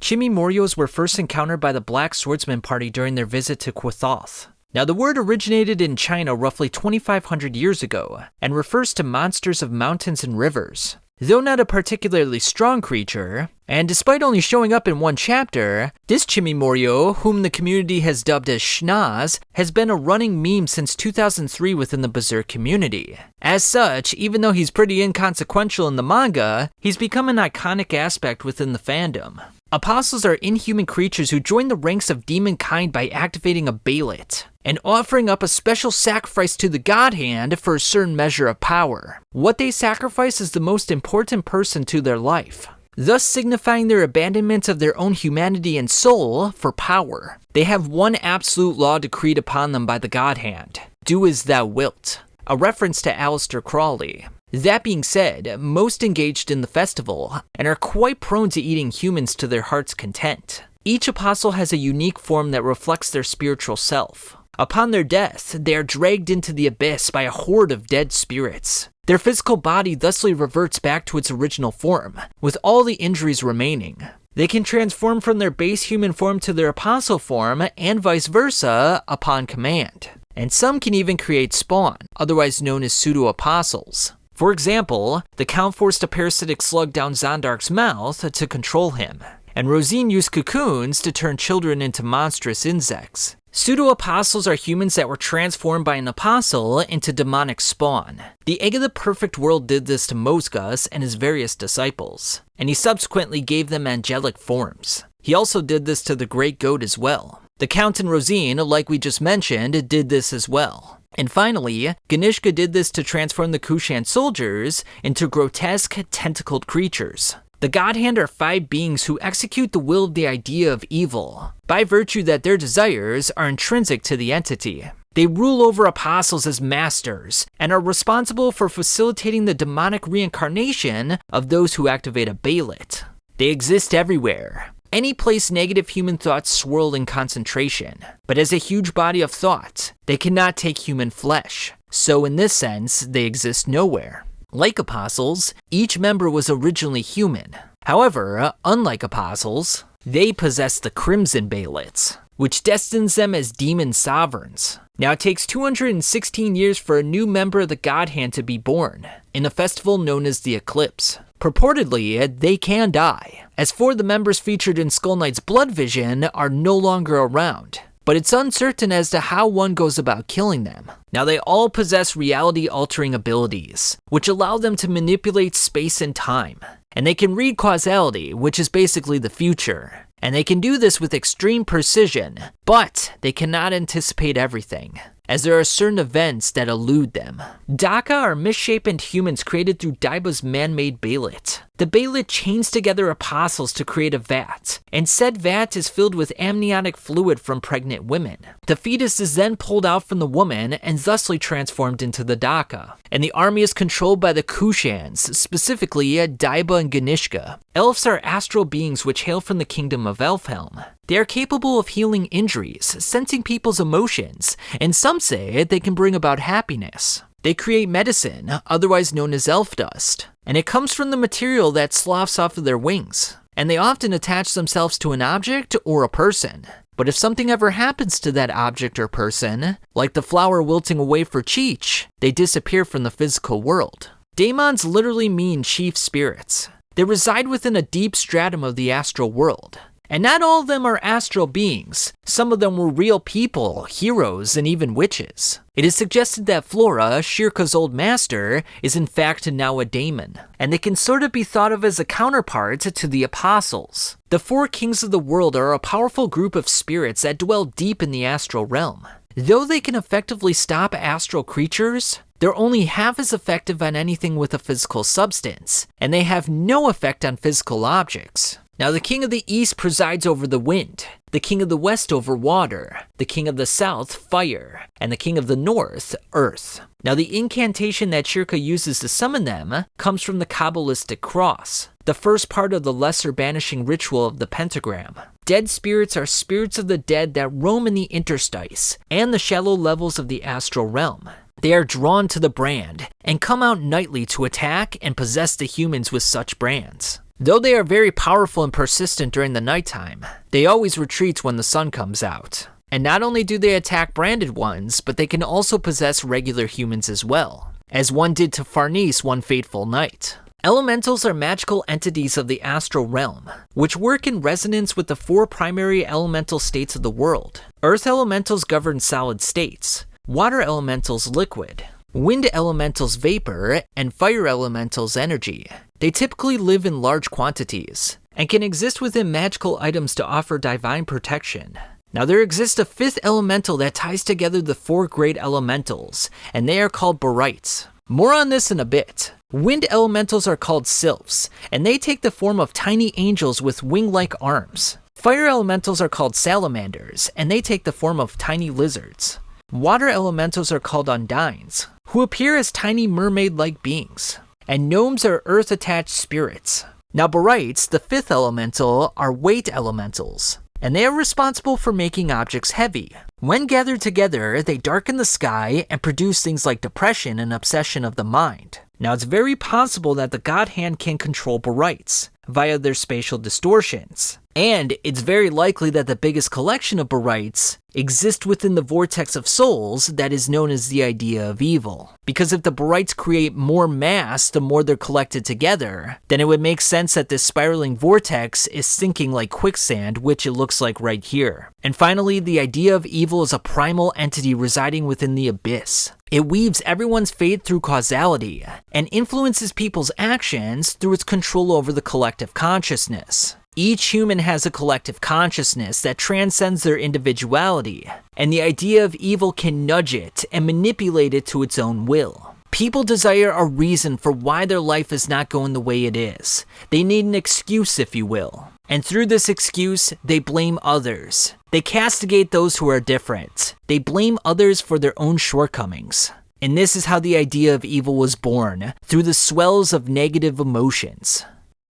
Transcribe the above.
Chimimoryos were first encountered by the Black Swordsman Party during their visit to Quathoth. Now, the word originated in China roughly 2,500 years ago, and refers to monsters of mountains and rivers. Though not a particularly strong creature, and despite only showing up in one chapter, this Chimimoryo, whom the community has dubbed as Schnoz, has been a running meme since 2003 within the Berserk community. As such, even though he's pretty inconsequential in the manga, he's become an iconic aspect within the fandom. Apostles are inhuman creatures who join the ranks of demon kind by activating a Bailet, and offering up a special sacrifice to the Godhand for a certain measure of power. What they sacrifice is the most important person to their life, thus signifying their abandonment of their own humanity and soul for power. They have one absolute law decreed upon them by the Godhand: do as thou wilt, a reference to Aleister Crowley. That being said, most engaged in the festival, and are quite prone to eating humans to their heart's content. Each apostle has a unique form that reflects their spiritual self. Upon their death, they are dragged into the abyss by a horde of dead spirits. Their physical body thusly reverts back to its original form, with all the injuries remaining. They can transform from their base human form to their apostle form, and vice versa, upon command. And some can even create spawn, otherwise known as pseudo-apostles. For example, the Count forced a parasitic slug down Zondark's mouth to control him, and Rosine used cocoons to turn children into monstrous insects. Pseudo-apostles are humans that were transformed by an apostle into demonic spawn. The Egg of the Perfect World did this to Mosgus and his various disciples, and he subsequently gave them angelic forms. He also did this to the Great Goat as well. The Count and Rosine, like we just mentioned, did this as well. And finally, Ganishka did this to transform the Kushan soldiers into grotesque, tentacled creatures. The Godhand are 5 beings who execute the will of the idea of evil, by virtue that their desires are intrinsic to the entity. They rule over apostles as masters, and are responsible for facilitating the demonic reincarnation of those who activate a Bailet. They exist everywhere. Any place negative human thoughts swirl in concentration, but as a huge body of thought, they cannot take human flesh. So in this sense, they exist nowhere. Like apostles, each member was originally human. However, unlike apostles, they possess the Crimson Bailets, which destines them as demon sovereigns. Now it takes 216 years for a new member of the Godhand to be born, in a festival known as the Eclipse. Purportedly, they can die, as 4 of the members featured in Skull Knight's Blood Vision are no longer around, but it's uncertain as to how one goes about killing them. Now they all possess reality-altering abilities, which allow them to manipulate space and time, and they can read causality, which is basically the future. And they can do this with extreme precision, but they cannot anticipate everything, as there are certain events that elude them. Daka are misshapen humans created through Daiba's man-made Bailet. The Bailet chains together apostles to create a vat, and said vat is filled with amniotic fluid from pregnant women. The fetus is then pulled out from the woman and thusly transformed into the Daka. And the army is controlled by the Kushans, specifically Daiba and Ganishka. Elves are astral beings which hail from the kingdom of Elfhelm. They are capable of healing injuries, sensing people's emotions, and some say they can bring about happiness. They create medicine, otherwise known as elf dust, and it comes from the material that sloughs off of their wings. And they often attach themselves to an object or a person. But if something ever happens to that object or person, like the flower wilting away for Cheech, they disappear from the physical world. Daemons literally mean chief spirits. They reside within a deep stratum of the astral world. And not all of them are astral beings. Some of them were real people, heroes, and even witches. It is suggested that Flora, Shirka's old master, is in fact now a Damon, and they can sort of be thought of as a counterpart to the apostles. The 4 kings of the world are a powerful group of spirits that dwell deep in the astral realm. Though they can effectively stop astral creatures, they're only half as effective on anything with a physical substance, and they have no effect on physical objects. Now the king of the east presides over the wind, the king of the west over water, the king of the south fire, and the king of the north earth. Now the incantation that Shirka uses to summon them comes from the Kabbalistic cross, the first part of the lesser banishing ritual of the pentagram. Dead spirits are spirits of the dead that roam in the interstice and the shallow levels of the astral realm. They are drawn to the brand and come out nightly to attack and possess the humans with such brands. Though they are very powerful and persistent during the nighttime, they always retreat when the sun comes out. And not only do they attack branded ones, but they can also possess regular humans as well, as one did to Farnese one fateful night. Elementals are magical entities of the astral realm, which work in resonance with the 4 primary elemental states of the world. Earth elementals govern solid states, water elementals liquid, wind elementals vapor, and fire elementals energy. They typically live in large quantities, and can exist within magical items to offer divine protection. Now there exists a 5th elemental that ties together the 4 great elementals, and they are called Barites. More on this in a bit. Wind elementals are called sylphs, and they take the form of tiny angels with wing-like arms. Fire elementals are called salamanders, and they take the form of tiny lizards. Water elementals are called undines, who appear as tiny mermaid-like beings. And gnomes are earth-attached spirits. Now Barites, the 5th elemental, are weight elementals, and they are responsible for making objects heavy. When gathered together, they darken the sky and produce things like depression and obsession of the mind. Now it's very possible that the Godhand can control Barites via their spatial distortions. And it's very likely that the biggest collection of Barites exist within the vortex of souls that is known as the idea of evil. Because if the Barites create more mass the more they're collected together, then it would make sense that this spiraling vortex is sinking like quicksand, which it looks like right here. And finally, the idea of evil is a primal entity residing within the abyss. It weaves everyone's fate through causality, and influences people's actions through its control over the collective consciousness. Each human has a collective consciousness that transcends their individuality, and the idea of evil can nudge it and manipulate it to its own will. People desire a reason for why their life is not going the way it is. They need an excuse, if you will. And through this excuse, they blame others. They castigate those who are different. They blame others for their own shortcomings. And this is how the idea of evil was born, through the swells of negative emotions.